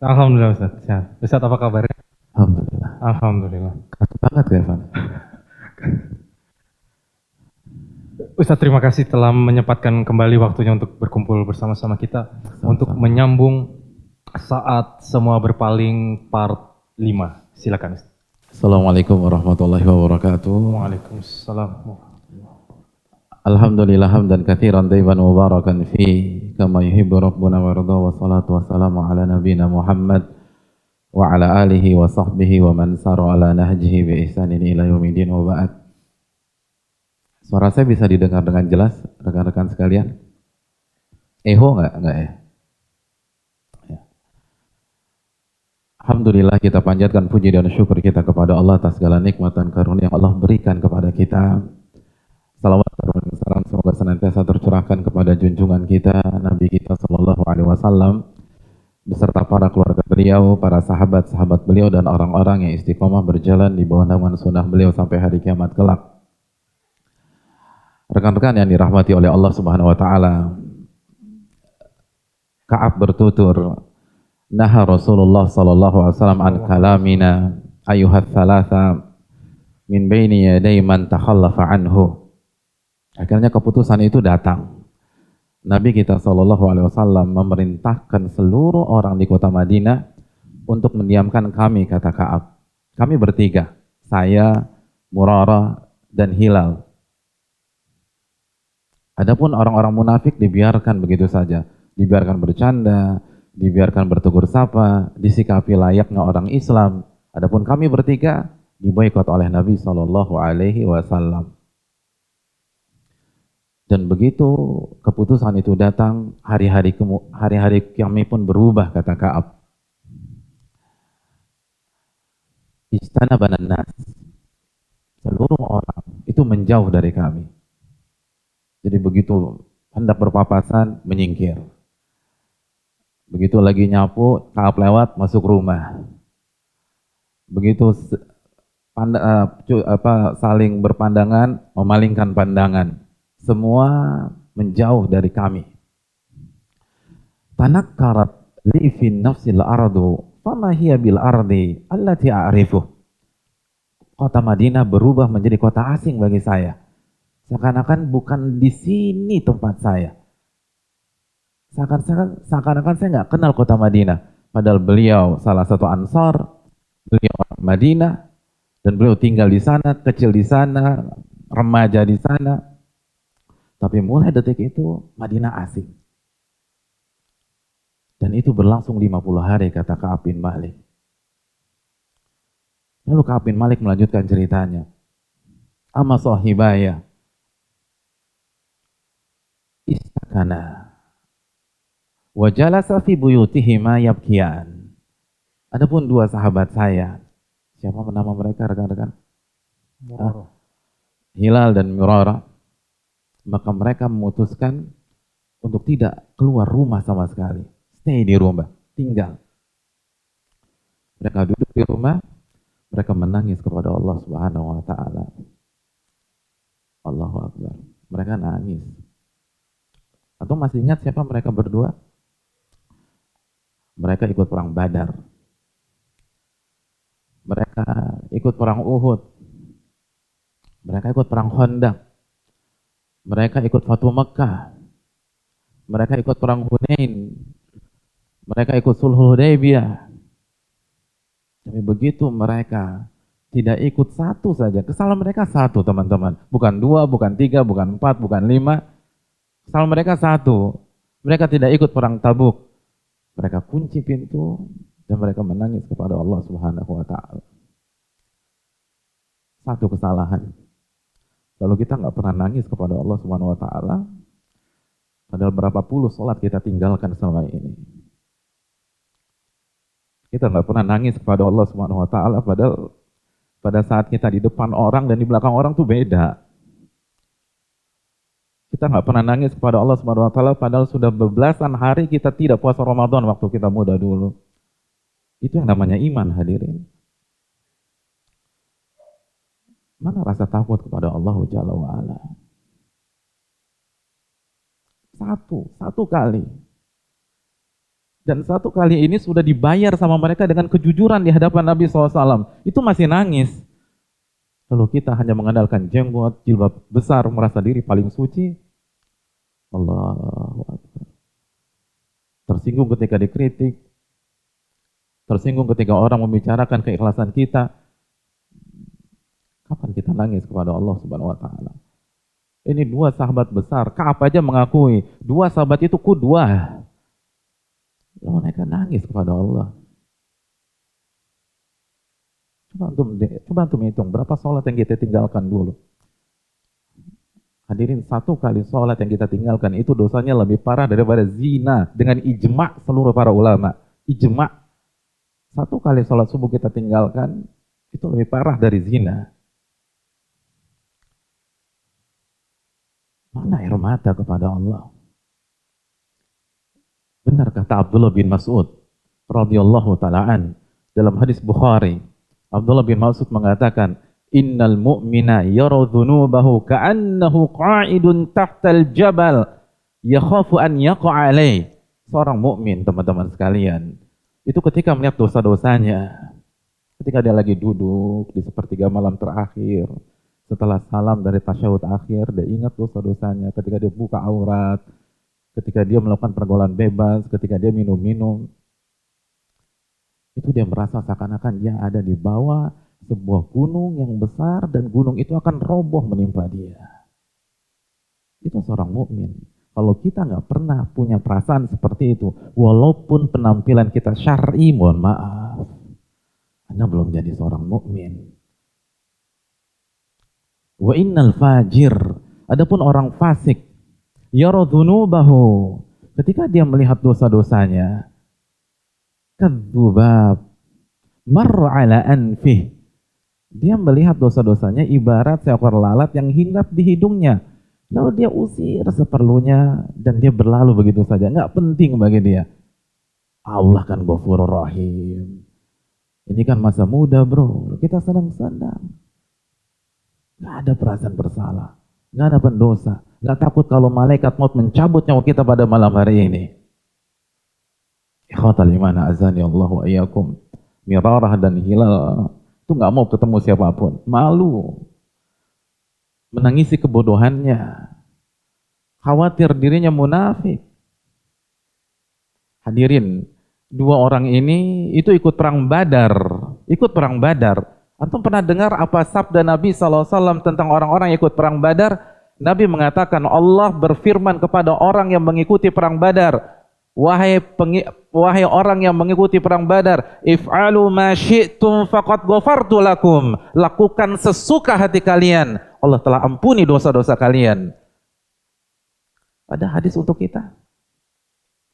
Alhamdulillah Ustaz. Sehat. Ustaz apa kabarnya? Alhamdulillah. Alhamdulillah. Kaget banget ya, Evan. Ustaz terima kasih telah menyempatkan kembali waktunya untuk berkumpul bersama-sama kita untuk Sama-sama. menyambung saat semua berpaling part 5. Silakan Ustaz. Assalamualaikum warahmatullahi wabarakatuh. Waalaikumsalam. Alhamdulillah hamdan katsiran tayyiban mubarakan fi kama yuhibbu rabbuna wa yarda wa salatu wassalamu ala nabiyyina Muhammad wa ala alihi wa sahbihi wa man sara ala nahjihi bi ihsanin ila yaumil wa ba'd. Suara saya bisa didengar dengan jelas rekan-rekan sekalian? Eho enggak ya? Ya. Alhamdulillah kita panjatkan puji dan syukur kita kepada Allah atas segala nikmat dan karunia yang Allah berikan kepada kita. Salawat dan salam semoga senantiasa tercurahkan kepada junjungan kita Nabi kita Sallallahu Alaihi Wasallam beserta para keluarga beliau, para sahabat-sahabat beliau dan orang-orang yang istiqomah berjalan di bawah naungan sunnah beliau sampai hari kiamat kelak. Rekan-rekan yang dirahmati oleh Allah Subhanahu Wa Taala, Ka'ab bertutur, Naha Rasulullah Sallallahu Alaihi Wasallam an kalamina ayuhat thalatha min baini yaday man takhallafa anhu. Akhirnya keputusan itu datang. Nabi kita Shallallahu Alaihi Wasallam memerintahkan seluruh orang di kota Madinah untuk mendiamkan kami, kata Ka'ab. Kami bertiga, saya, Murarah, dan Hilal. Adapun orang-orang munafik dibiarkan begitu saja, dibiarkan bercanda, dibiarkan bertegur sapa, disikapi layaknya orang Islam. Adapun kami bertiga diboikot oleh Nabi Shallallahu Alaihi Wasallam. Dan begitu keputusan itu datang, hari-hari kami pun berubah, kata Ka'ab. Istana banan nas, seluruh orang itu menjauh dari kami. Jadi begitu hendak berpapasan, menyingkir. Begitu lagi nyapu, Ka'ab lewat, masuk rumah. Begitu saling berpandangan, memalingkan pandangan. Semua menjauh dari kami. Tanakkarat li fi nafsil ardu fama hiya bil ardi allati a'rifu. Kota Madinah berubah menjadi kota asing bagi saya. Seakan-akan bukan di sini tempat saya. Seakan-akan saya nggak kenal kota Madinah. Padahal beliau salah satu Ansar, beliau orang Madinah, dan beliau tinggal di sana, kecil di sana, remaja di sana. Tapi mulai detik itu Madinah asing. Dan itu berlangsung 50 hari, kata Ka'ab bin Malik. Lalu Ka'ab bin Malik melanjutkan ceritanya. Amma sahibaya istakana wa jalasa fi buyutihima yabkiyan. Adapun dua sahabat saya, siapa nama mereka rekan-rekan? Hilal dan Murarah. Maka mereka memutuskan untuk tidak keluar rumah sama sekali. Stay di rumah, tinggal. Mereka duduk di rumah, mereka menangis kepada Allah Subhanahu wa Ta'ala. Allahu Akbar. Mereka nangis. Atau masih ingat siapa mereka berdua? Mereka ikut perang Badar. Mereka ikut perang Uhud. Mereka ikut perang Khandaq. Mereka ikut Fatu Mekah. Mereka ikut perang Hunain. Mereka ikut Sulhul Hudaybiyah. Tapi begitu mereka tidak ikut satu saja. Kesalahan mereka satu, teman-teman. Bukan dua, bukan tiga, bukan empat, bukan lima. Kesalahan mereka satu. Mereka tidak ikut perang Tabuk. Mereka kunci pintu dan mereka menangis kepada Allah Subhanahu wa Ta'ala. Satu kesalahan. Lalu kita nggak pernah nangis kepada Allah Subhanahu Wa Taala. Padahal berapa puluh sholat kita tinggalkan selama ini. Kita nggak pernah nangis kepada Allah Subhanahu Wa Taala. Padahal pada saat kita di depan orang dan di belakang orang tuh beda. Kita nggak pernah nangis kepada Allah Subhanahu Wa Taala. Padahal sudah bebelasan hari kita tidak puasa Ramadan waktu kita muda dulu. Itu yang namanya iman, hadirin. Mana rasa takut kepada Allah Jalla wa'ala? Satu kali. Dan satu kali ini sudah dibayar sama mereka dengan kejujuran di hadapan Nabi SAW. Itu masih nangis. Lalu kita hanya mengandalkan jenggot, jilbab besar, merasa diri paling suci. Allahu Akbar. Tersinggung ketika dikritik. Tersinggung ketika orang membicarakan keikhlasan kita. Kapan kita nangis kepada Allah Subhanahu wa taala? Ini dua sahabat besar. Ka'ab aja mengakui, dua sahabat itu qudwah. Lalu mereka nangis kepada Allah. Coba antum hitung berapa sholat yang kita tinggalkan dulu. Hadirin, satu kali sholat yang kita tinggalkan itu dosanya lebih parah daripada zina dengan ijma' seluruh para ulama. Ijma'. Satu kali sholat subuh kita tinggalkan itu lebih parah dari zina. Mana air mata kepada Allah? Benar kata Abdullah bin Mas'ud radhiyallahu ta'ala dalam hadis Bukhari. Abdullah bin Mas'ud mengatakan, "Innal mu'mina yara dhunubahu ka'annahu qa'idun tahtal jabal yakhafu an yaqa' alaih." Seorang mukmin, teman-teman sekalian, itu ketika melihat dosa-dosanya, ketika dia lagi duduk di sepertiga malam terakhir, setelah salam dari tasyahud akhir, dia ingat dosa-dosanya. Ketika dia buka aurat, ketika dia melakukan pergaulan bebas, ketika dia minum-minum, itu dia merasa seakan-akan dia ada di bawah sebuah gunung yang besar dan gunung itu akan roboh menimpa dia. Itu seorang mukmin. Kalau kita nggak pernah punya perasaan seperti itu, walaupun penampilan kita syar'i, mohon maaf, Anda belum jadi seorang mukmin. Wa innal fajir, adapun orang fasik, yara dzunubahu, ketika dia melihat dosa-dosanya, kadzubab marra ala anfih, dia melihat dosa-dosanya ibarat seekor lalat yang hinggap di hidungnya, lalu dia usir seperlunya dan dia berlalu begitu saja, nggak penting bagi dia. Allah kan Ghafurur Rahim. Ini kan masa muda bro, kita senang-senang. Nggak ada perasaan bersalah, nggak ada pendosa, nggak takut kalau malaikat maut mencabut nyawa kita pada malam hari ini. Ikhwatal iman azani Allah wa iyyakum. Mirarah dan Hilal itu nggak mau ketemu siapapun, malu, menangisi kebodohannya, khawatir dirinya munafik. Hadirin, dua orang ini itu ikut perang Badar, Antum pernah dengar apa sabda Nabi SAW tentang orang-orang yang ikut perang Badar? Nabi mengatakan, Allah berfirman kepada orang yang mengikuti perang Badar, wahai orang yang mengikuti perang Badar, if'alu ma syi'tum faqad ghafartu lakum. Lakukan sesuka hati kalian, Allah telah ampuni dosa-dosa kalian. Ada hadis untuk kita,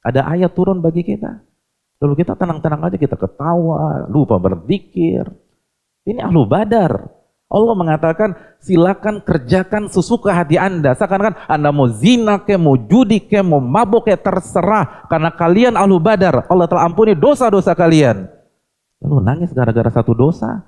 ada ayat turun bagi kita. Lalu kita tenang-tenang aja, kita ketawa, lupa berzikir. Ini ahlu Badar. Allah mengatakan, silakan kerjakan sesuka hati Anda. Seakan-akan Anda mau zina ke, mau judi ke, mau mabuk ke, terserah. Karena kalian ahlu Badar, Allah telah ampuni dosa-dosa kalian. Lalu nangis gara-gara satu dosa.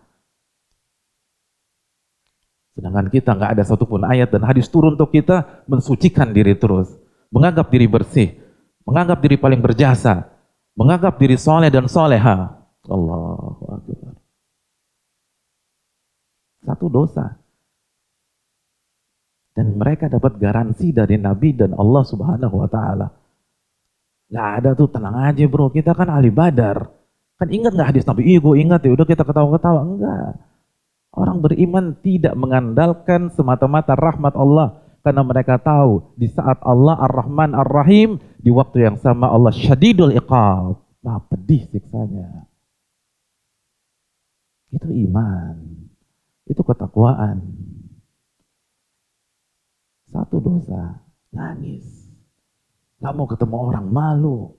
Sedangkan kita nggak ada satupun ayat dan hadis turun untuk kita mensucikan diri terus. Menganggap diri bersih. Menganggap diri paling berjasa. Menganggap diri soleh dan soleha. Allahu Akbar. Satu dosa. Dan mereka dapat garansi dari Nabi dan Allah Subhanahu wa ta'ala. Gak ada tuh, tenang aja bro, kita kan ahli Badar. Kan ingat gak hadis Nabi? Iya gue ingat ya, udah kita ketawa-ketawa. Enggak. Orang beriman tidak mengandalkan semata-mata rahmat Allah. Karena mereka tahu di saat Allah Ar-Rahman Ar-Rahim, di waktu yang sama Allah Syadidul Iqab. Nah, pedih siksanya. Itu iman. Itu ketakwaan. Satu dosa, nangis. Gak mau ketemu orang, malu.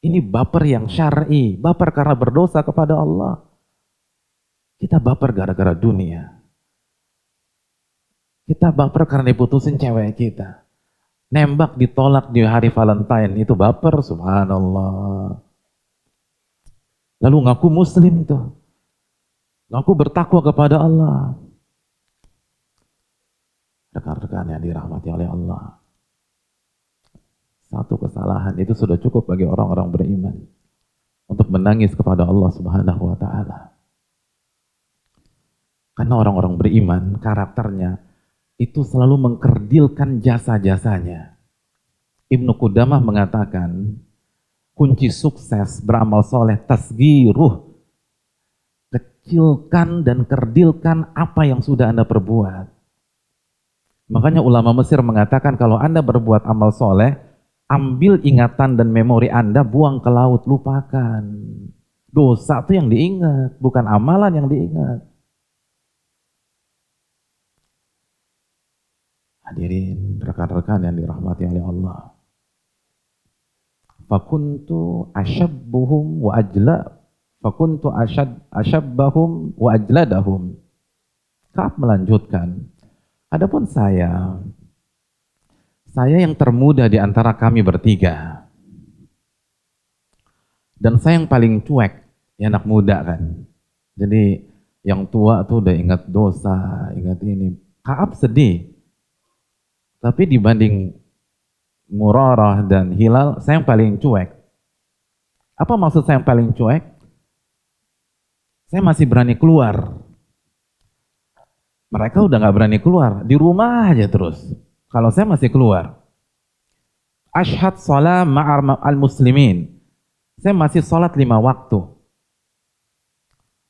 Ini baper yang syar'i, baper karena berdosa kepada Allah. Kita baper gara-gara dunia. Kita baper karena diputusin cewek kita. Nembak ditolak di hari Valentine, itu baper, subhanallah. Lalu ngaku muslim tuh. Ngaku bertakwa kepada Allah. Rekan-rekan yang dirahmati oleh Allah. Satu kesalahan itu sudah cukup bagi orang-orang beriman untuk menangis kepada Allah Subhanahu wa taala. Karena orang-orang beriman karakternya itu selalu mengkerdilkan jasa-jasanya. Ibnu Qudamah mengatakan kunci sukses beramal soleh tasgiruh, kecilkan dan kerdilkan apa yang sudah Anda perbuat. Makanya ulama Mesir mengatakan kalau Anda berbuat amal soleh, ambil ingatan dan memori Anda, buang ke laut, lupakan. Dosa itu yang diingat, bukan amalan yang diingat. Hadirin, rekan-rekan yang dirahmati oleh Allah. Fakuntu asyabbuhum wa asyabbahum wa ajladahum. Ka'ab melanjutkan, adapun saya yang termuda di antara kami bertiga. Dan saya yang paling cuek, ya anak muda kan. Jadi yang tua tuh udah ingat dosa, ingat ini. Ka'ab sedih. Tapi dibanding Murarah dan Hilal, saya yang paling cuek. Apa maksud saya yang paling cuek? Saya masih berani keluar. Mereka udah gak berani keluar, di rumah aja terus. Kalau saya masih keluar. Ashhad sholat ma'al muslimin. Saya masih sholat 5 waktu.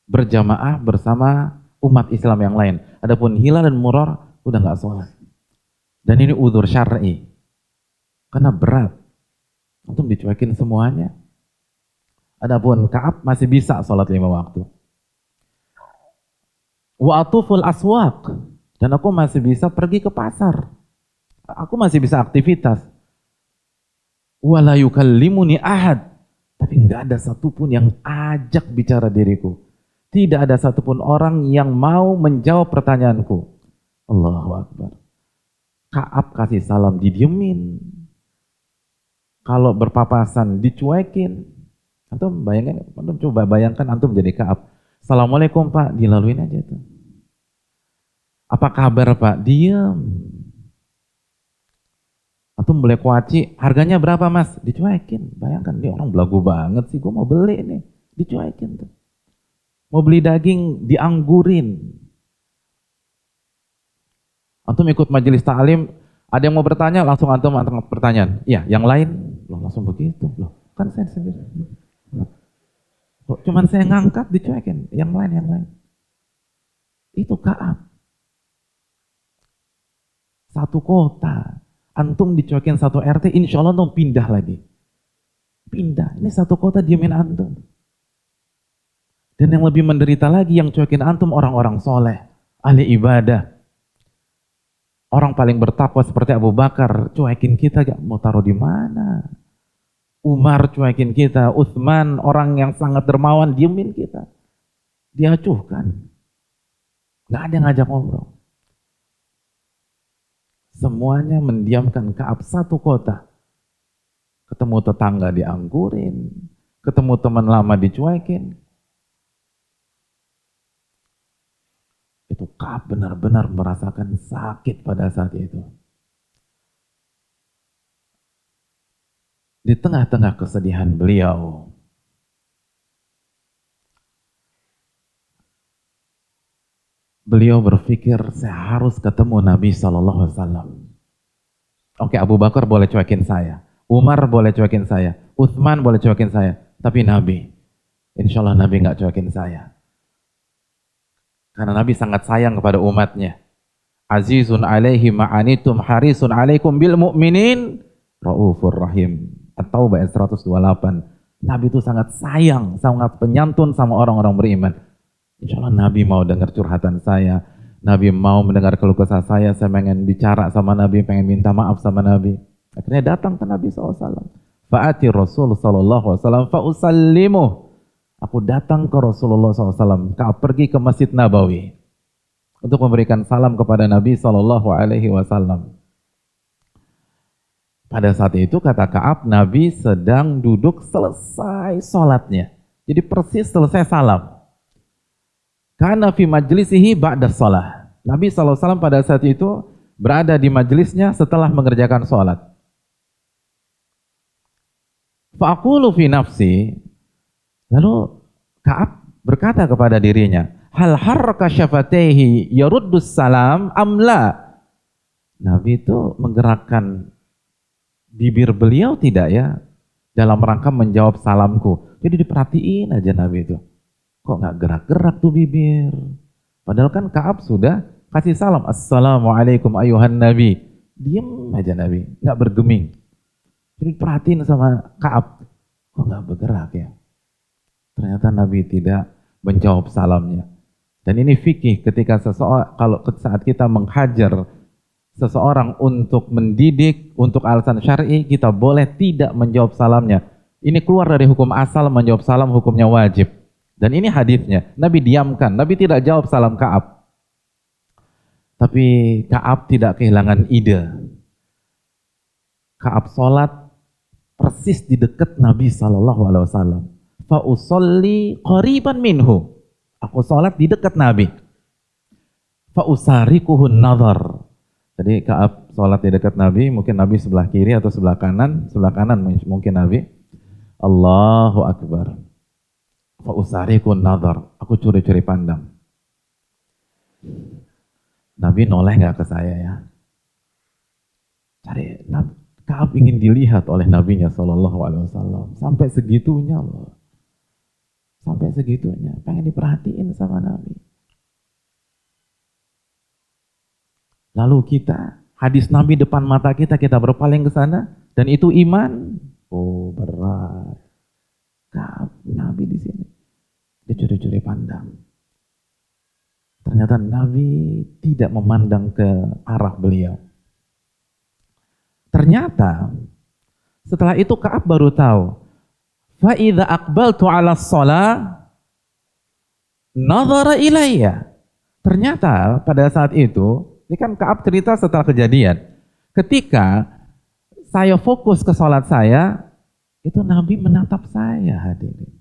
Berjamaah bersama umat Islam yang lain. Adapun Hilal dan Murarah udah gak sholat. Dan ini udzur syar'i. Karena berat. Untuk dicuekin semuanya. Adapun Ka'ab masih bisa sholat 5 waktu. Wa atuful aswaq. Dan aku masih bisa pergi ke pasar. Aku masih bisa aktivitas. Wa la yukallimuni ahad. Tapi enggak ada satupun yang ajak bicara diriku. Tidak ada satupun orang yang mau menjawab pertanyaanku. Allahu Akbar. Ka'ab kasih salam didiemin. Kalau berpapasan dicuekin. Antum bayangkan, antum coba bayangkan antum jadi Ka'ab. Assalamualaikum Pak, dilaluin aja tuh. Apa kabar Pak? Diam. Antum boleh kuaci, harganya berapa Mas? Dicuekin. Bayangkan, ini orang belagu banget sih, gue mau beli nih. Dicuekin tuh. Mau beli daging, dianggurin. Antum ikut majelis ta'lim, ada yang mau bertanya, langsung antum angkat pertanyaan. Iya, yang lain, loh langsung begitu. Loh, kan saya sendiri. Loh, cuman saya ngangkat, dicuekin. Yang lain. Itu Ka'ab. Satu kota, antum dicuekin satu RT, insya Allah antum pindah lagi. Pindah, ini satu kota diemin antum. Dan yang lebih menderita lagi, yang cuekin antum orang-orang soleh, ahli ibadah. Orang paling bertakwa seperti Abu Bakar, cuekin kita gak mau taruh di mana. Umar cuekin kita, Utsman orang yang sangat dermawan diemin kita. Diacuhkan. Gak ada yang ngajak ngobrol. Semuanya mendiamkan Ka'ab satu kota. Ketemu tetangga dianggurin, ketemu teman lama dicuekin. Itu Ka'ab benar-benar merasakan sakit pada saat itu. Di tengah-tengah kesedihan beliau, beliau berpikir, saya harus ketemu Nabi SAW. Oke, Abu Bakar boleh cuekin saya, Umar boleh cuekin saya, Utsman boleh cuekin saya, tapi Nabi, insya Allah Nabi nggak cuekin saya. Karena Nabi sangat sayang kepada umatnya. Azizun alaihi ma'anitum harisun alaikum bil mu'minin raufur rahim. At-Taubah ayat 128. Nabi itu sangat sayang, sangat penyantun sama orang-orang beriman. Insya Allah Nabi mau dengar curhatan saya. Nabi mau mendengar keluh kesah saya pengen bicara sama Nabi, pengen minta maaf sama Nabi. Akhirnya datang ke Nabi SAW. Fa'ati Rasul SAW fa'usallimuh. Aku datang ke Rasulullah SAW, Ka'ab pergi ke Masjid Nabawi untuk memberikan salam kepada Nabi SAW. Pada saat itu kata Ka'ab, Nabi sedang duduk selesai sholatnya. Jadi persis selesai salam. Kana fi majlisihi ba'da sholah. Nabi SAW pada saat itu berada di majlisnya setelah mengerjakan sholat. Fa'aqulu fi nafsi, lalu Ka'ab berkata kepada dirinya, hal harraka syafataihi yaruddus salam amla. Nabi itu menggerakkan bibir beliau tidak ya dalam rangka menjawab salamku. Jadi diperhatiin aja Nabi itu. Kok nggak gerak-gerak tuh bibir? Padahal kan Ka'ab sudah kasih salam, assalamualaikum ayuhan nabi. Diem aja Nabi, nggak bergeming. Jadi perhatiin sama Ka'ab, kok nggak bergerak ya? Ternyata Nabi tidak menjawab salamnya. Dan ini fikih ketika seseorang, kalau saat kita menghajar seseorang untuk mendidik, untuk alasan syar'i, kita boleh tidak menjawab salamnya. Ini keluar dari hukum asal, menjawab salam hukumnya wajib. Dan ini hadisnya, Nabi diamkan, Nabi tidak jawab salam Ka'ab. Tapi Ka'ab tidak kehilangan ide. Ka'ab sholat persis di dekat Nabi SAW. Fa usolli qariban minhu. Aku sholat di dekat Nabi. Fa usarikuhun nazar. Jadi Ka'ab sholat di dekat Nabi, mungkin Nabi sebelah kiri atau sebelah kanan mungkin Nabi. Allahu Akbar. Fa usarikun nazar. Aku curi-curi pandang. Nabi noleh nggak ke saya ya? Cari Ka'ab ingin dilihat oleh Nabinya SAW. Sampai segitunya loh. Sampai segitunya. Pengen diperhatiin sama Nabi. Lalu kita, hadis Nabi depan mata kita berpaling ke sana. Dan itu iman. Oh berat. Ka'ab, Nabi di sini. Dia curi-curi pandang. Ternyata Nabi tidak memandang ke arah beliau. Ternyata setelah itu Ka'ab baru tahu. Fa idza aqbaltu 'ala shalah nazara ilayya. Ternyata pada saat itu, ini kan Ka'ab cerita setelah kejadian. Ketika saya fokus ke sholat saya, itu Nabi menatap saya hadirin.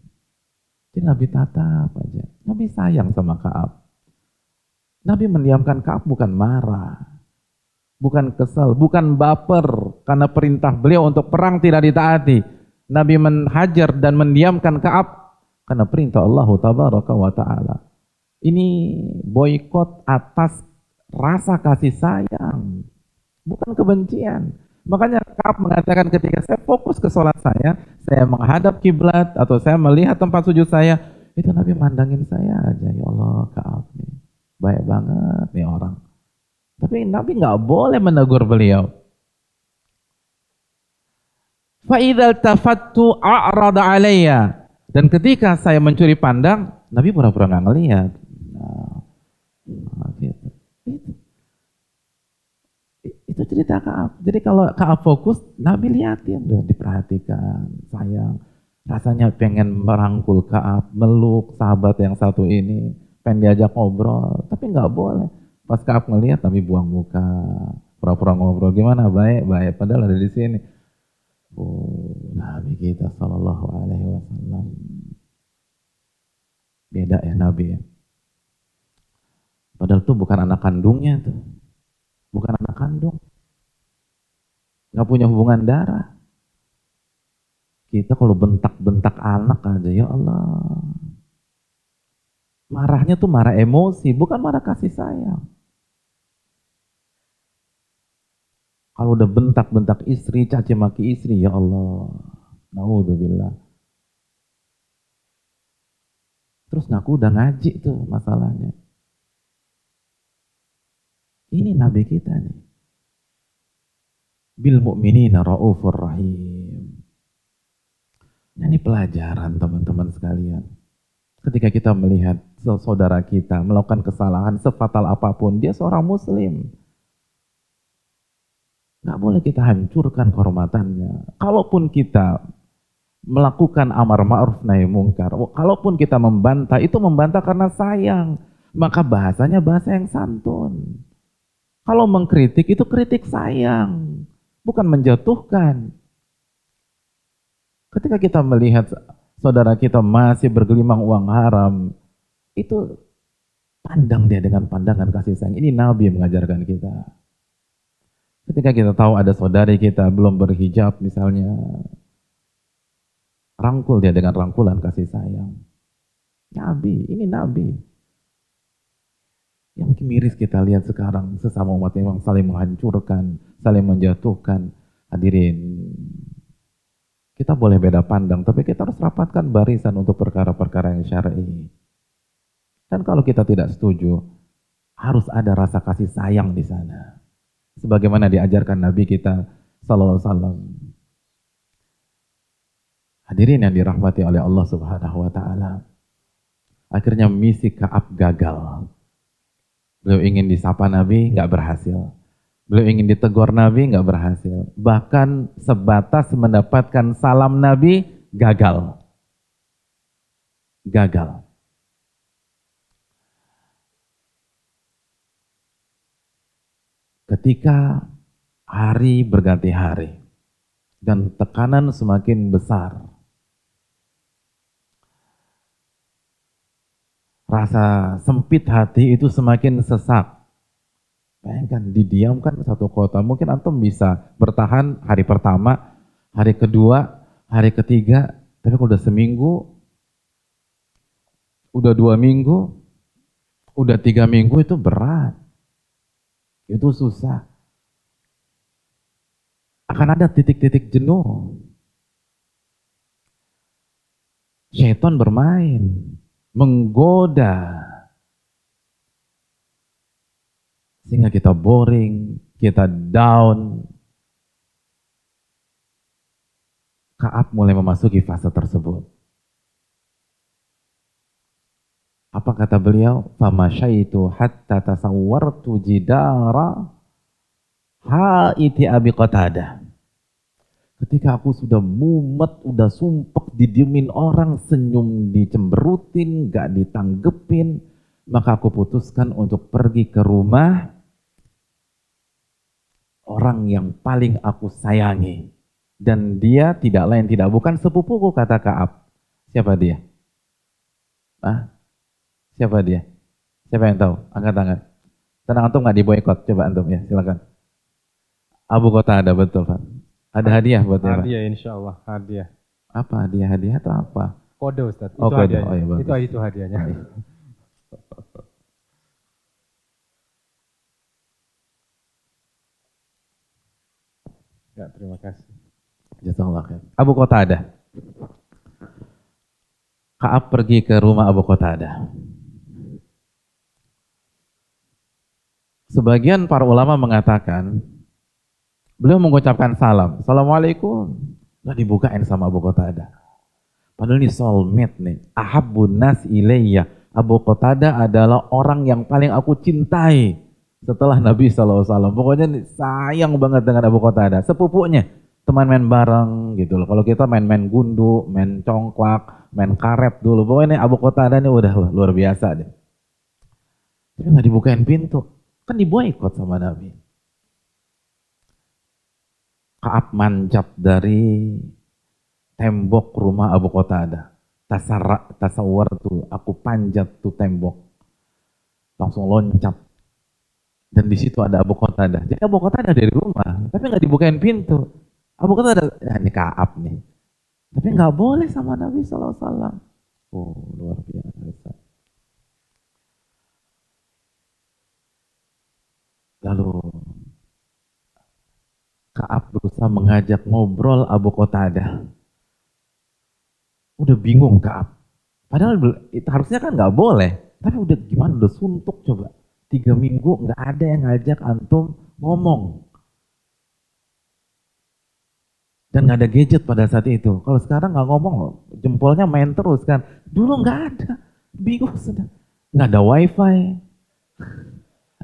Jadi Nabi tatap aja. Nabi sayang sama Ka'ab. Nabi mendiamkan Ka'ab bukan marah, bukan kesal, bukan baper karena perintah beliau untuk perang tidak ditaati. Nabi menghajar dan mendiamkan Ka'ab karena perintah Allah Tabaraka wa Ta'ala. Ini boikot atas rasa kasih sayang, bukan kebencian. Makanya Ka'ab mengatakan ketika saya fokus ke sholat saya menghadap kiblat atau saya melihat tempat sujud saya, itu Nabi mandangin saya aja. Ya Allah, Ka'ab nih baik banget nih orang. Tapi Nabi nggak boleh menegur beliau. Fa idzal tafattu a'rada alayya. Dan ketika saya mencuri pandang, Nabi pura-pura nggak ngelihat. Gitu. Itu cerita Ka'ab. Jadi kalau Ka'ab fokus, Nabi liatin, diperhatikan, sayang. Rasanya pengen merangkul Ka'ab, meluk sahabat yang satu ini. Pengen diajak ngobrol, tapi nggak boleh. Pas Ka'ab ngelihat, Nabi buang muka, pura-pura ngobrol. Gimana? Baik, padahal ada di sini. Oh, Nabi kita Sallallahu Alaihi Wasallam. Beda ya Nabi ya. Padahal tuh bukan anak kandungnya tuh, bukan anak kandung, nggak punya hubungan darah. Kita kalau bentak-bentak anak aja, ya Allah. Marahnya tuh marah emosi, bukan marah kasih sayang. Kalau udah bentak-bentak istri, caci maki istri, ya Allah, naudzubillah. Terus ngaku udah ngaji tuh masalahnya. Ini Nabi kita nih. Bil mu'minina raufur rahim. Nah, ini pelajaran teman-teman sekalian. Ketika kita melihat saudara kita melakukan kesalahan sefatal apapun, dia seorang muslim. Nggak boleh kita hancurkan kehormatannya. Kalaupun kita melakukan amar ma'ruf nahi mungkar, kalaupun kita membantah, itu membantah karena sayang. Maka bahasanya bahasa yang santun. Kalau mengkritik itu kritik sayang, bukan menjatuhkan. Ketika kita melihat saudara kita masih bergelimang uang haram, itu pandang dia dengan pandangan kasih sayang. Ini Nabi yang mengajarkan kita. Ketika kita tahu ada saudari kita belum berhijab misalnya, Rangkul dia dengan rangkulan kasih sayang. Nabi, ini Nabi. Yang miris kita lihat sekarang, sesama umat yang saling menghancurkan, saling menjatuhkan. Hadirin, kita boleh beda pandang, tapi kita harus rapatkan barisan untuk perkara-perkara yang syar'i. Dan kalau kita tidak setuju, harus ada rasa kasih sayang di sana. Sebagaimana diajarkan Nabi kita sallallahu alaihi wasallam. Hadirin yang dirahmati oleh Allah Subhanahu wa taala. Akhirnya misi Ka'ab gagal. Beliau ingin disapa Nabi, nggak berhasil. Beliau ingin ditegur Nabi, nggak berhasil. Bahkan sebatas mendapatkan salam Nabi, gagal. Gagal. Ketika hari berganti hari dan tekanan semakin besar, rasa sempit hati itu semakin sesak. Bayangkan, didiamkan satu kota. Mungkin antum bisa bertahan hari pertama, hari kedua, hari ketiga, tapi kalau udah seminggu, udah 2 minggu, udah 3 minggu itu berat. Itu susah. Akan ada titik-titik jenuh. Syaitan bermain, menggoda. Sehingga kita boring, kita down. Ka'ab mulai memasuki fase tersebut. Apa kata beliau? Famasyaitu hatta tasawwartu jidara haiti Abi Qatadah. Ketika aku sudah mumet, udah sumpek, didiemin orang, senyum dicemberutin, gak ditanggepin, maka aku putuskan untuk pergi ke rumah orang yang paling aku sayangi. Dan dia tidak lain tidak bukan sepupuku, kata Ka'ab. Siapa dia? Siapa dia? Siapa yang tahu? Angkat tangan. Tenang, antum nggak diboykot. Coba antum ya, silakan. Abu Qatadah, betul Pak. Ada hadiah buat dia, Pak? Hadiah, insya Allah hadiah. Apa hadiah? Hadiah atau apa? Kode Ustaz. Oh, Itu kode. hadiahnya. Oh, iya, bagus. Itu hadiahnya. Ya, terima kasih. Jazakallah khair. Abu Qatadah. Ka'ab pergi ke rumah Abu Qatadah. Sebagian para ulama mengatakan, beliau mengucapkan salam. Assalamualaikum. Nggak dibukain sama Abu Qatadah. Padahal ini soulmate nih. Ahabbun nas ilayya. Abu Qatadah adalah orang yang paling aku cintai setelah Nabi SAW. Pokoknya sayang banget dengan Abu Qatadah. Sepupunya. Teman main bareng gitu loh. Kalau kita main-main gundu, main congklak, main karet dulu. Pokoknya Abu Qatadah ini udah luar biasa deh. Tapi nggak dibukain pintu. Kan diboikot sama Nabi. Ka'ab manjat dari tembok rumah Abu Qatadah. Tasawwar tuh, aku panjat tuh tembok. Langsung loncat. Dan di situ ada Abu Qatadah. Jadi Abu Qatadah dari rumah, tapi nggak dibukain pintu. Abu Qatadah, ya ini Ka'ab nih. Tapi nggak boleh sama Nabi SAW. Oh, luar biasa. Lalu Ka'ab berusaha mengajak ngobrol Abu Qatadah. Udah bingung Ka'ab. Padahal itu harusnya kan nggak boleh. Tapi udah gimana, udah suntuk coba. 3 minggu nggak ada yang ngajak antum ngomong. Dan nggak ada gadget pada saat itu. Kalau sekarang nggak ngomong loh, jempolnya main terus kan. Dulu nggak ada. Bingung sudah. Nggak ada wifi.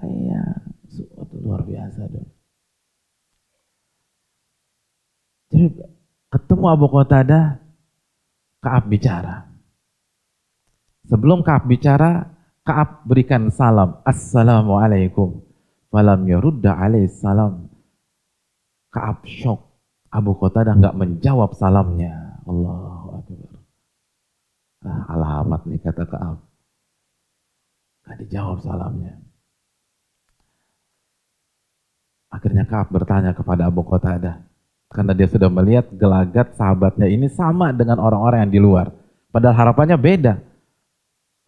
Iya. Suatu luar biasa dong. Jadi ketemu Abu Qatadah, Ka'ab bicara. Sebelum Ka'ab bicara, Ka'ab berikan salam. Assalamualaikum. Falam yarudda alaihi salam. Ka'ab syok. Abu Qatadah nggak menjawab salamnya. Allahu Akbar. Alamat nih kata Ka'ab. Nggak dijawab salamnya. Akhirnya Ka'ab bertanya kepada Abu Qatadah, Karena dia sudah melihat gelagat sahabatnya ini sama dengan orang-orang yang di luar. Padahal harapannya beda.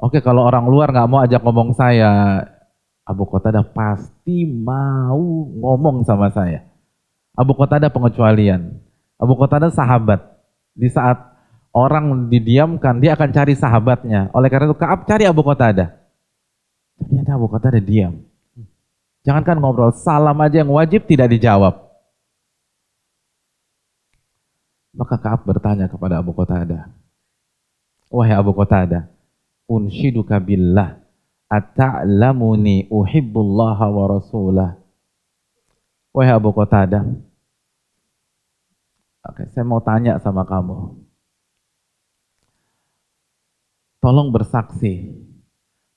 Oke, kalau orang luar nggak mau ajak ngomong saya, Abu Qatadah pasti mau ngomong sama saya. Abu Qatadah pengecualian. Abu Qatadah sahabat. Di saat orang didiamkan, dia akan cari sahabatnya. Oleh karena itu Ka'ab cari Abu Qatadah. Ternyata Abu Qatadah diam. Jangankan ngobrol, salam aja yang wajib tidak dijawab. Maka Ka'ab bertanya kepada Abu Qatadah, wahai Abu Qatadah, unshiduka billah, ata'lamuni uhibbullaha wa rasulah. Wahai Abu Qatadah, oke, saya mau tanya sama kamu. Tolong bersaksi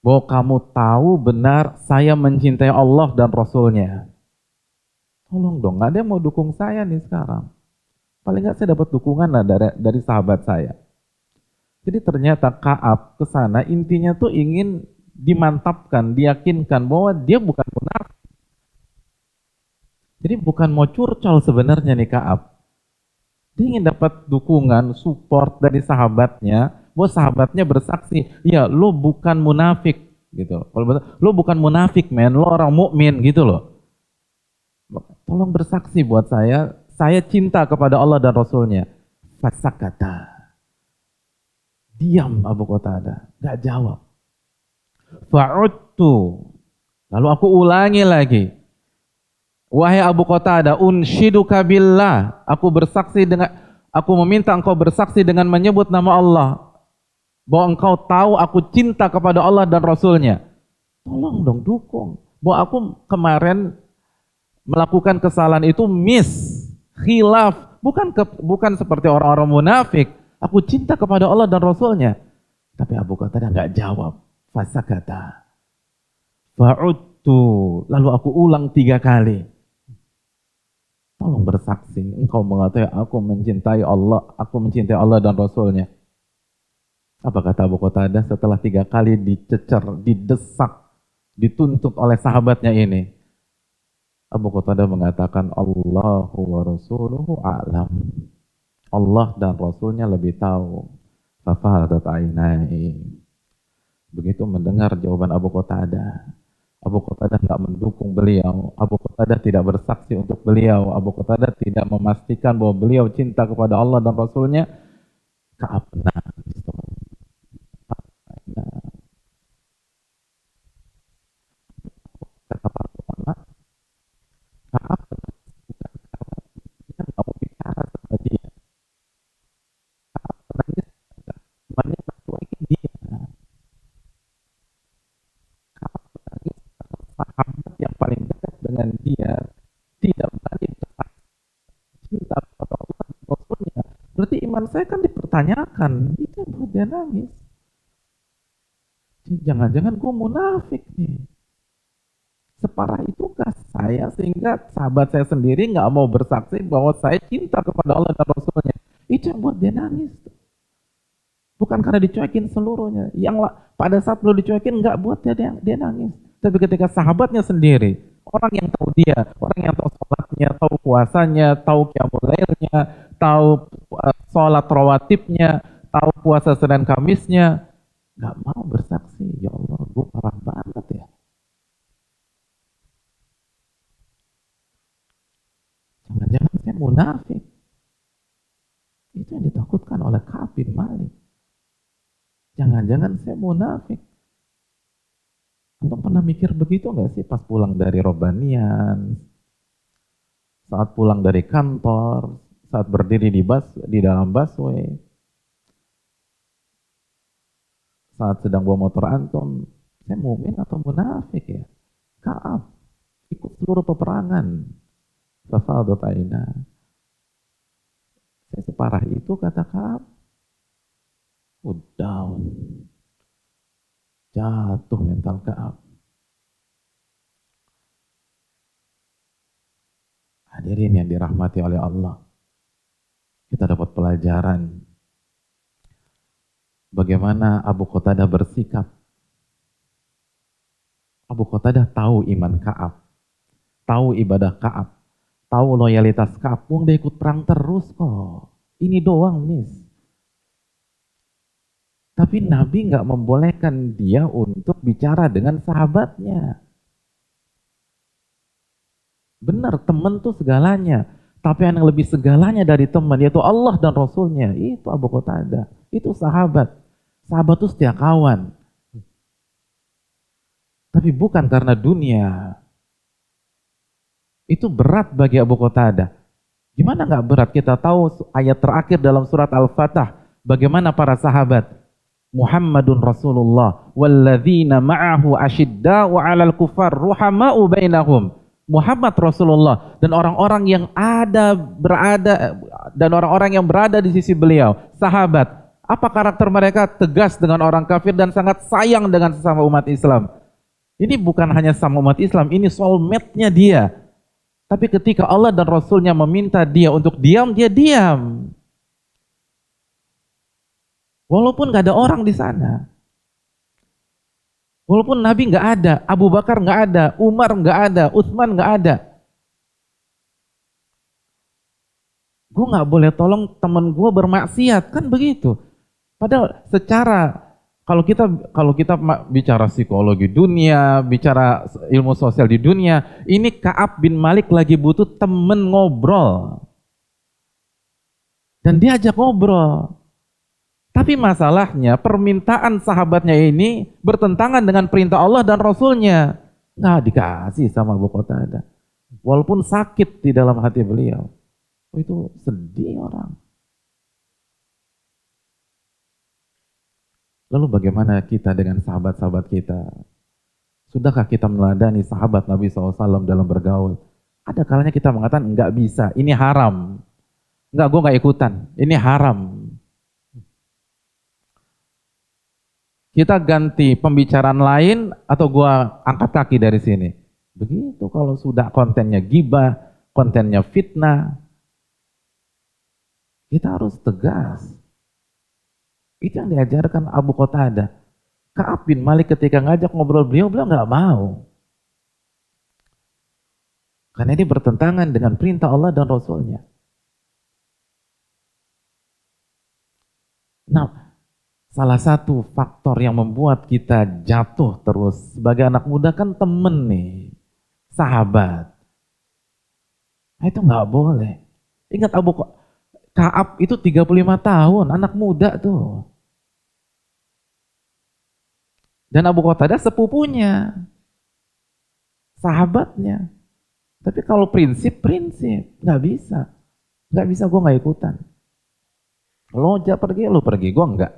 bahwa kamu tahu benar saya mencintai Allah dan Rasulnya. Tolong dong, gak ada yang mau dukung saya nih sekarang. Paling nggak saya dapat dukungan lah dari sahabat saya. Jadi ternyata Ka'ab ke sana intinya tuh ingin dimantapkan, diyakinkan bahwa dia bukan munafik. Jadi bukan mau curcol sebenarnya nih Ka'ab. Dia ingin dapat dukungan, support dari sahabatnya, bahwa sahabatnya bersaksi, ya lo bukan munafik gitu. Kalau lo bukan munafik men, lo orang mukmin gitu loh. Tolong bersaksi buat saya cinta kepada Allah dan Rasulnya. Fasakata. Diam Abu Qatadah, gak jawab. Fa'udtu. Lalu aku ulangi lagi. Wahai Abu Qatadah, unshiduka billah. Aku meminta engkau bersaksi dengan menyebut nama Allah. Bahwa engkau tahu aku cinta kepada Allah dan Rasulnya. Tolong dong dukung. Bahwa aku kemarin melakukan kesalahan itu khilaf. Bukan seperti orang-orang munafik. Aku cinta kepada Allah dan Rasulnya. Tapi Abu Qatadah nggak jawab. Fasakata. Fa'udtu. Lalu aku ulang 3 kali. Tolong bersaksi. Engkau mengatakan aku mencintai Allah dan Rasulnya. Apa kata Abu Qatadah setelah 3 kali dicecer, didesak, dituntut oleh sahabatnya ini? Abu Qatadah mengatakan Allahu wa rasuluhu a'lam. Allah dan Rasulnya lebih tahu. Fafahadat ainai. Begitu mendengar jawaban Abu Qatadah, Abu Qatadah nggak mendukung beliau. Abu Qatadah tidak bersaksi untuk beliau. Abu Qatadah tidak memastikan bahwa beliau cinta kepada Allah dan Rasulnya. Ka'ab nangis. Kata para ulama, Ka'ab nggak mau bicara sama dia. Ka'ab nangis. Temannya mencuekin dia. Ka'ab nangis. Sahabat yang paling dekat dengan dia tidak berani bersaksi cinta kepada Allah dan Rasulnya. Berarti iman saya kan dipertanyakan. Itu yang buat dia nangis. Jangan-jangan gue munafik nih. Separah itukah saya sehingga sahabat saya sendiri nggak mau bersaksi bahwa saya cinta kepada Allah dan Rasulnya. Itu yang buat dia nangis. Bukan karena dicuekin seluruhnya. Pada saat belum dicuekin nggak buat dia nangis. Tapi ketika sahabatnya sendiri, orang yang tahu dia, orang yang tahu sholatnya, tahu puasanya, tahu qiyamul lailnya, tahu sholat rawatibnya, tahu puasa Senin Kamisnya, nggak mau bersaksi. Ya Allah, gue parah banget ya. Jangan-jangan saya munafik. Itu yang ditakutkan oleh Ka'ab bin Malik. Jangan-jangan saya munafik. Antum pernah mikir begitu nggak sih pas pulang dari Robanian, saat pulang dari kantor, saat berdiri di dalam busway, saat sedang bawa motor antum, saya mukmin atau munafik ya? Ka'ab ikut seluruh peperangan. Fafadat aina. Saya separah itu kata Ka'ab. Down. Jatuh mental Ka'ab. Hadirin yang dirahmati oleh Allah. Kita dapat pelajaran bagaimana Abu Qatadah bersikap. Abu Qatadah tahu iman Ka'ab, tahu ibadah Ka'ab, Tahu loyalitas Ka'ab, dia ikut perang terus kok. Ini doang, Miss. Tapi Nabi nggak membolehkan dia untuk bicara dengan sahabatnya. Benar, teman tuh segalanya. Tapi yang lebih segalanya dari teman, yaitu Allah dan Rasulnya. Itu Abu Qatadah. Itu sahabat. Sahabat itu setia kawan. Tapi bukan karena dunia. Itu berat bagi Abu Qatadah. Gimana nggak berat? Kita tahu ayat terakhir dalam surat Al-Fatah. Bagaimana para sahabat. Muhammadun Rasulullah walladzina ma'ahu asyidda'u 'alal kufar ruhama'u bainahum. Muhammad Rasulullah dan orang-orang yang orang-orang yang berada di sisi beliau, sahabat. Apa karakter mereka? Tegas dengan orang kafir dan sangat sayang dengan sesama umat Islam. Ini bukan hanya sama umat Islam, ini soulmate-nya dia. Tapi ketika Allah dan Rasulnya meminta dia untuk diam, dia diam. Walaupun gak ada orang di sana. Walaupun Nabi nggak ada, Abu Bakar nggak ada, Umar nggak ada, Utsman nggak ada. Gue nggak boleh tolong temen gue bermaksiat, kan begitu. Padahal secara kalau kita bicara psikologi dunia, bicara ilmu sosial di dunia, ini Ka'ab bin Malik lagi butuh temen ngobrol. Dan dia ajak ngobrol. Tapi masalahnya permintaan sahabatnya ini bertentangan dengan perintah Allah dan Rasulnya. Nggak dikasih sama Abu Qatadah. Walaupun sakit di dalam hati beliau. Itu sedih orang. Lalu bagaimana kita dengan sahabat-sahabat kita? Sudahkah kita meladani sahabat Nabi SAW dalam bergaul? Ada kalanya kita mengatakan nggak bisa, ini haram. Nggak, gue nggak ikutan, ini haram. Kita ganti pembicaraan lain atau gua angkat kaki dari sini. Begitu kalau sudah kontennya gibah, kontennya fitnah. Kita harus tegas. Itu yang diajarkan Abu Qatadah. Ka'ab bin Malik ketika ngajak ngobrol beliau nggak mau. Karena ini bertentangan dengan perintah Allah dan Rasulnya. Nah, salah satu faktor yang membuat kita jatuh terus sebagai anak muda kan temen nih, sahabat. Nah, itu nggak boleh. Ingat Ka'ab itu 35 tahun, anak muda tuh. Dan Abu Qatadah sepupunya, sahabatnya. Tapi kalau prinsip, nggak bisa. Nggak bisa, gue nggak ikutan. Lo pergi, gue enggak.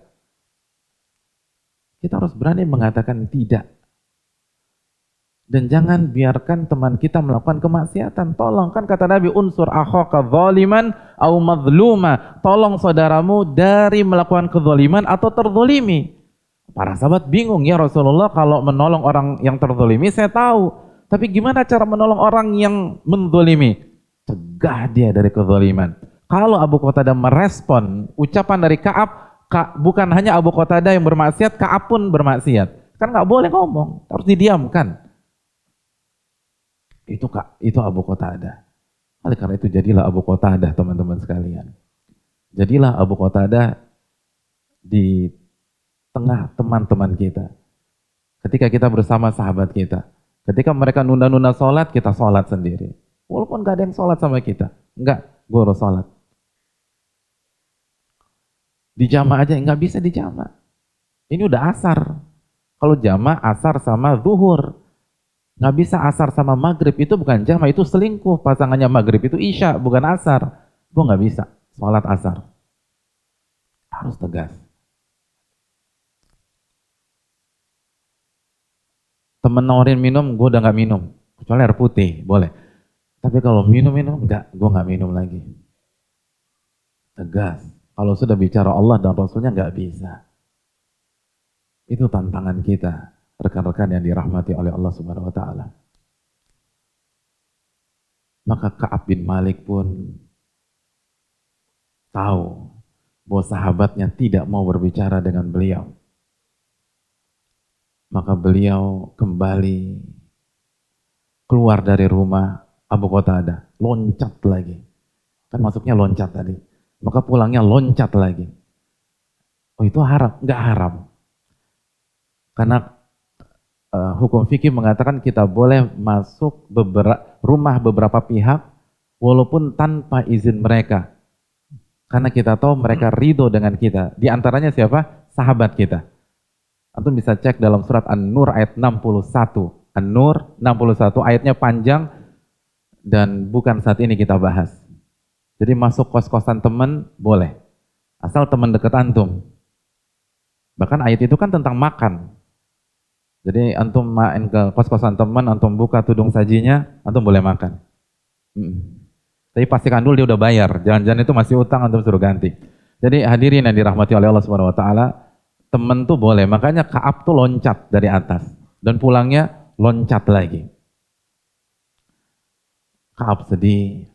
Kita harus berani mengatakan tidak. Dan jangan biarkan teman kita melakukan kemaksiatan. Tolong, kan kata Nabi, unsur akhaka zaliman au madluma. Tolong saudaramu dari melakukan kezaliman atau terzalimi. Para sahabat bingung, ya Rasulullah, kalau menolong orang yang terzalimi saya tahu. Tapi gimana cara menolong orang yang menzalimi? Cegah dia dari kezaliman. Kalau Abu Qatadah merespon ucapan dari Ka'ab, bukan hanya Abu Qatadah yang bermaksiat, Ka'ab pun bermaksiat. Kan nggak boleh ngomong, harus didiamkan. Itu Abu Qatadah. Oleh karena itu jadilah Abu Qatadah, teman-teman sekalian. Jadilah Abu Qatadah di tengah teman-teman kita. Ketika kita bersama sahabat kita. Ketika mereka nunda-nunda sholat, kita sholat sendiri. Walaupun gak ada yang sholat sama kita. Enggak, gue harus sholat. Di jamaah aja nggak bisa di jamaah. Ini udah asar. Kalau jamaah asar sama zuhur. Nggak bisa asar sama maghrib, itu bukan jamaah, itu selingkuh. Pasangannya maghrib itu isya, bukan asar. Gue nggak bisa sholat asar. Harus tegas. Temen nawarin minum, gue udah nggak minum. Kecuali air putih, boleh. Tapi kalau minum, enggak, gue nggak minum lagi. Tegas. Kalau sudah bicara Allah dan Rasulnya nggak bisa. Itu tantangan kita, rekan-rekan yang dirahmati oleh Allah Subhanahu wa Ta'ala. Maka Ka'ab bin Malik pun tahu bahwa sahabatnya tidak mau berbicara dengan beliau. Maka beliau kembali keluar dari rumah Abu Qatadah. loncat lagi. Kan masuknya loncat tadi. Maka pulangnya loncat lagi. Oh itu haram? Enggak haram. Karena hukum fikih mengatakan kita boleh masuk rumah beberapa pihak walaupun tanpa izin mereka. Karena kita tahu mereka ridho dengan kita. Di antaranya siapa? Sahabat kita. Antum bisa cek dalam surat An-Nur ayat 61. An-Nur 61 ayatnya panjang dan bukan saat ini kita bahas. Jadi masuk kos-kosan teman boleh. Asal teman dekat antum. Bahkan ayat itu kan tentang makan. Jadi antum main ke kos-kosan teman, antum buka tudung sajinya, antum boleh makan. Tapi pastikan dulu dia udah bayar. Jangan-jangan itu masih utang, antum suruh ganti. Jadi hadirin yang dirahmati oleh Allah Subhanahu wa taala, teman tuh boleh. Makanya Ka'ab tuh loncat dari atas dan pulangnya loncat lagi. Ka'ab sedih.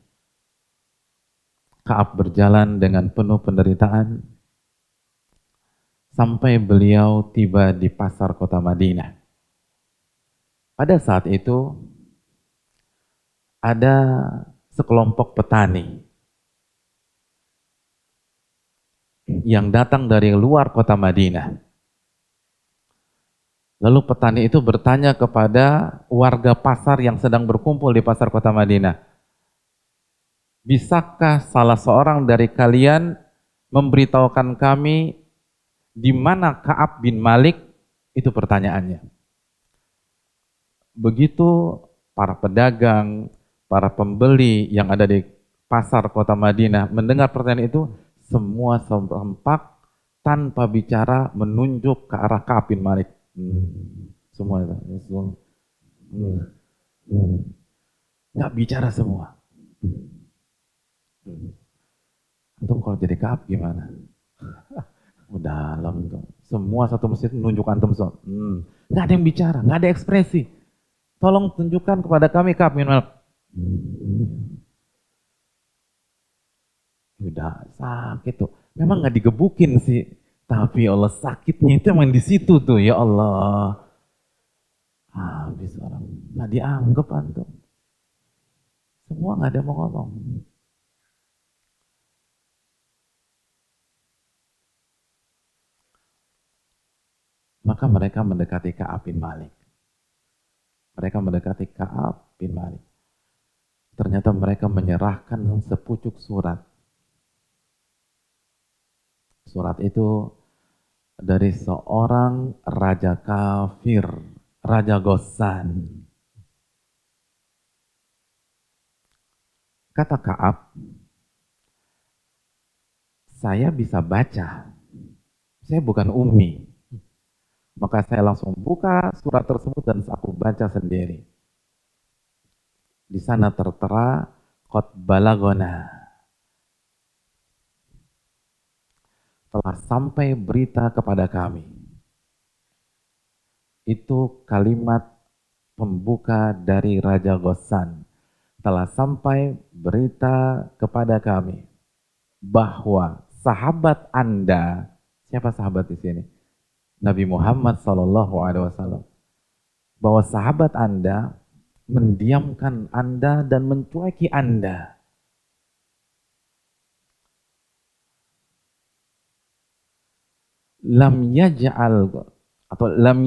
Ka'ab berjalan dengan penuh penderitaan sampai beliau tiba di pasar kota Madinah. Pada saat itu ada sekelompok petani yang datang dari luar kota Madinah. Lalu petani itu bertanya kepada warga pasar yang sedang berkumpul di pasar kota Madinah, bisakah salah seorang dari kalian memberitahukan kami di mana Ka'ab bin Malik? Itu pertanyaannya. Begitu para pedagang, para pembeli yang ada di pasar kota Madinah mendengar pertanyaan itu, semua serempak tanpa bicara menunjuk ke arah Ka'ab bin Malik. Semua itu. Nggak bicara semua. Antum kalau jadi Ka'ab gimana? Udah dalam tuh. Semua satu masjid menunjuk antum so. Nggak ada yang bicara, nggak ada ekspresi. Tolong tunjukkan kepada kami Ka'ab bin Malik. Udah sakit tuh. Memang nggak digebukin sih, tapi Allah sakitnya itu emang di situ tuh, ya Allah. Habis orang nggak dianggap antum. Semua nggak ada mau ngomong. Maka mereka mendekati Ka'ab bin Malik. Mereka mendekati Ka'ab bin Malik. Ternyata mereka menyerahkan sepucuk surat. Surat itu dari seorang raja kafir, Raja Ghassan. Kata Ka'ab, saya bisa baca, saya bukan ummi. Maka saya langsung buka surat tersebut dan aku baca sendiri. Di sana tertera, qad balagona, telah sampai berita kepada kami. Itu kalimat pembuka dari Raja Ghassan. Telah sampai berita kepada kami bahwa sahabat Anda, siapa sahabat di sini? Nabi Muhammad SAW. Bahwa sahabat Anda mendiamkan Anda dan mencueki Anda. Lam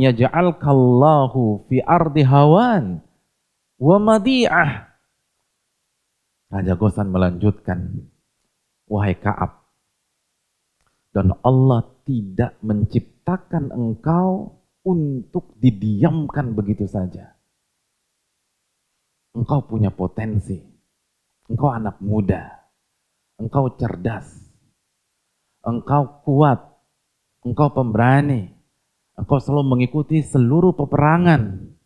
yaj'alkallahu fi ardi hawan wa madi'ah. Raja Ghassan melanjutkan, wahai Ka'ab, dan Allah tidak menciptakan engkau untuk didiamkan begitu saja. Engkau punya potensi, engkau anak muda, engkau cerdas, engkau kuat, engkau pemberani, engkau selalu mengikuti seluruh peperangan.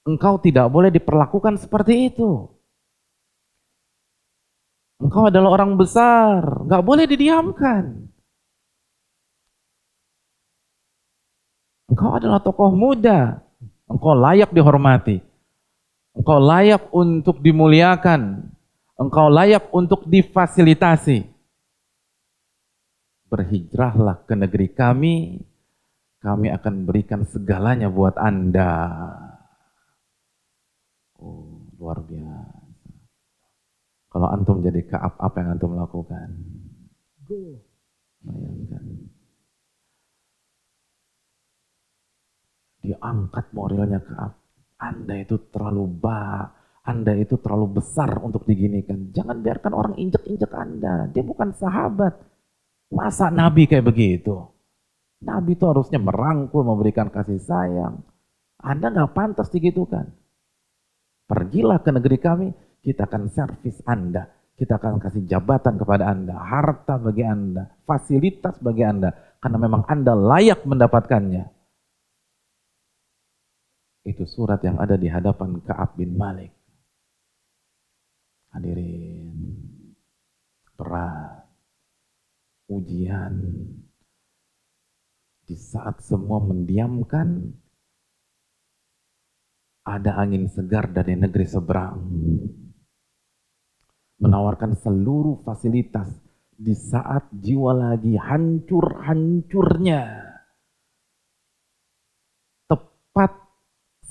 Engkau tidak boleh diperlakukan seperti itu. Engkau adalah orang besar, nggak boleh didiamkan. Engkau adalah tokoh muda, engkau layak dihormati, engkau layak untuk dimuliakan, engkau layak untuk difasilitasi. Berhijrahlah ke negeri kami akan berikan segalanya buat Anda. Oh, Luar biasa. Kalau antum jadi Ka'ab, apa yang antum lakukan? Bayangkan. Diangkat moralnya Ka'ab. Anda itu Anda itu terlalu besar untuk diginikan. Jangan biarkan orang injek-injek Anda. Dia bukan sahabat. Masa Nabi kayak begitu? Nabi itu harusnya merangkul, memberikan kasih sayang. Anda nggak pantas digitukan. Pergilah ke negeri kami, kita akan servis Anda. Kita akan kasih jabatan kepada Anda, harta bagi Anda, fasilitas bagi Anda. Karena memang Anda layak mendapatkannya. Itu surat yang ada di hadapan Ka'ab bin Malik. Hadirin, berat, ujian. Di saat semua mendiamkan, ada angin segar dari negeri seberang. Menawarkan seluruh fasilitas di saat jiwa lagi hancur-hancurnya. Tepat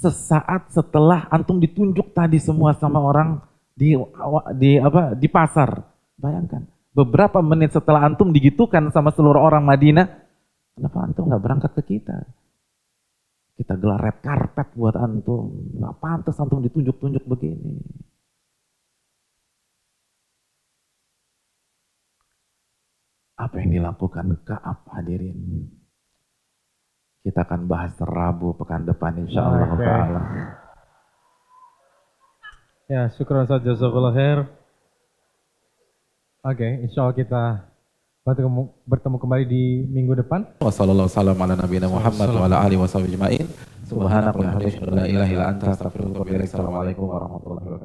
sesaat setelah antum ditunjuk tadi semua sama orang di pasar. Bayangkan, beberapa menit setelah antum digitukan sama seluruh orang Madinah, kenapa antum nggak berangkat ke kita? Kita gelar red carpet buat antum. Nggak pantas antum ditunjuk-tunjuk begini. Apa yang dilakukan Ka'ab, hadirin? Kita akan bahas Rabu pekan depan insyaallah taala. Ya, syukran saja jazakallahu khair. Oke, insyaallah kita bertemu kembali di minggu depan. Wassalamualaikum warahmatullahi wabarakatuh wa ala alihi wasallam ajma'in. Subhanakallahumma wa bihamdika la ilaha illa anta astaghfiruka wa atubu ilaik. Assalamualaikum warahmatullahi wabarakatuh.